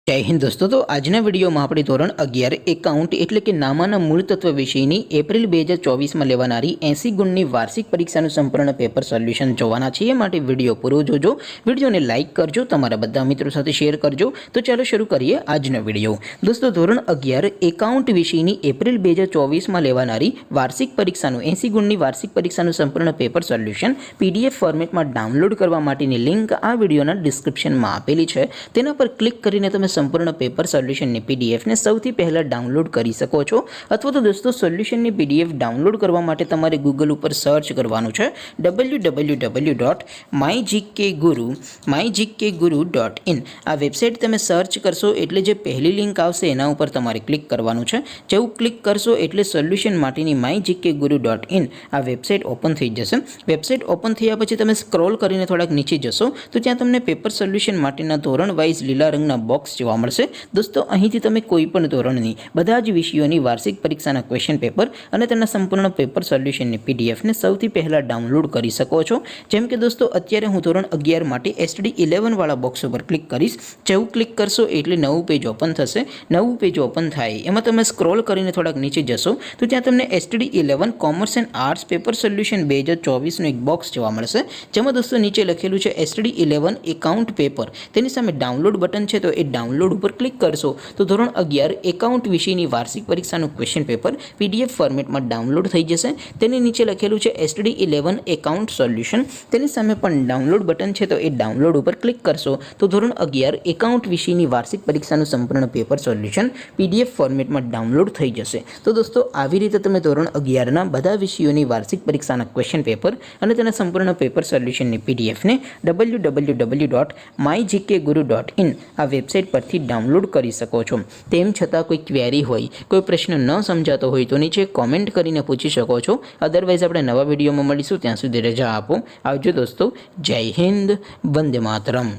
जय हिंद दोस्तों। तो आजना वीडियो में આપણે ધોરણ 11 એકાઉન્ટ એટલે કે નામાના મૂળ તત્વ વિષયની એપ્રિલ 2024 માં લેવાનારી 80 ગુણની વાર્ષિક પરીક્ષાનું સંપૂર્ણ પેપર સોલ્યુશન જોવાના છીએ। માટે વિડિયો પૂરો જોજો, વિડિયોને લાઈક કરજો, તમારા બધા મિત્રો સાથે શેર કરજો। તો ચાલો શરૂ કરીએ આજનો વિડિયો। દોસ્તો ધોરણ 11 એકાઉન્ટ વિષયની એપ્રિલ 2024 માં લેવાનારી વાર્ષિક પરીક્ષાનું 80 ગુણની વાર્ષિક પરીક્ષાનું સંપૂર્ણ પેપર સોલ્યુશન પીડીએફ ફોર્મેટમાં ડાઉનલોડ કરવા માટેની લિંક આ વિડિયોના ડિસ્ક્રિપ્શનમાં આપેલી છે। તેના પર ક્લિક કરીને તમે संपूर्ण पेपर सोल्यूशन ने पीडीएफ ने सौथी पहला डाउनलॉड करी सको छो। अथवा तो दोस्तों सोल्यूशन ने पीडीएफ डाउनलॉड करवा माटे तमारे गूगल पर सर्च करवानुं छे www.mygkguru.in। आ वेबसाइट तमे सर्च करशो एटले जे पहली लिंक आवशे एना उपर तमारे क्लिक करवानुं छे। जेवुं क्लिक करशो एटले सोल्यूशन माटेनी mygkguru.in आ वेबसाइट ओपन थई जशे। वेबसाइट ओपन थया पछी तमे स्क्रॉल करीने थोड़ाक नीचे जशो तो त्यां तमने पेपर सोल्यूशन माटेना धोरण वाइज लीला रंगना बॉक्स જોવા મળશે। दोस्तों અહીંથી તમે કોઈ પણ ધોરણની બધા જ વિષયોની વાર્ષિક પરીક્ષાના ક્વેશ્ચન પેપર અને તેના સંપૂર્ણ પેપર સોલ્યુશનની પીડીએફ ને સૌથી પહેલા ડાઉનલોડ કરી શકો છો। જેમ કે દોસ્તો અત્યારે હું ધોરણ 11 માટે એસટી 11 વાળા બોક્સ ઉપર ક્લિક કરીશ। જેવું ક્લિક કરશો એટલે નવું પેજ ઓપન થશે। નવું પેજ ઓપન થાય એમાં તમે સ્ક્રોલ કરીને થોડાક નીચે જશો તો ત્યાં તમને ST 11 commerce and arts paper solution 2024 નું એક બોક્સ જોવા મળશે। જેમાં દોસ્તો નીચે લખેલું છે એસટી 11 એકાઉન્ટ પેપર, તેની સામે ડાઉનલોડ બટન છે તો એ डाउनलॉड पर क्लिक करशो तो धोरण 11 एकाउंट विषयनी वार्षिक परीक्षाનું क्वेश्चन पेपर पीडीएफ फॉर्मेट में डाउनलॉड થઈ જશે। તેની નીચે લખેલું છે એસટી 11 એકાઉન્ટ સોલ્યુશન, તેની સામે પણ ડાઉનલોડ બટન છે તો એ ડાઉનલોડ ઉપર ક્લિક કરશો તો ધોરણ 11 એકાઉન્ટ વિષયની વાર્ષિક પરીક્ષાનું સંપૂર્ણ પેપર સોલ્યુશન પીડીએફ ફોર્મેટમાં ડાઉનલોડ થઈ જશે। તો દોસ્તો આવી રીતે તમે ધોરણ 11 ના બધા વિષયોની વાર્ષિક પરીક્ષાના ક્વેશ્ચન પેપર અને તેના સંપૂર્ણ પેપર સોલ્યુશનની પીડીએફ ને www.mygkguru.in આ વેબસાઇટ પરથી डाउनलॉड કરી શકો છો। તેમ છતાં કોઈ ક્વેરી હોય, કોઈ પ્રશ્ન ન સમજાતો હોય તો નીચે કોમેન્ટ કરીને પૂછી શકો છો। અધરવાઇઝ આપણે નવા વિડીયોમાં મળીશું, ત્યાં સુધી રજા આપો। આવજો દોસ્તો। જય હિન્દ, વંદે માતરમ।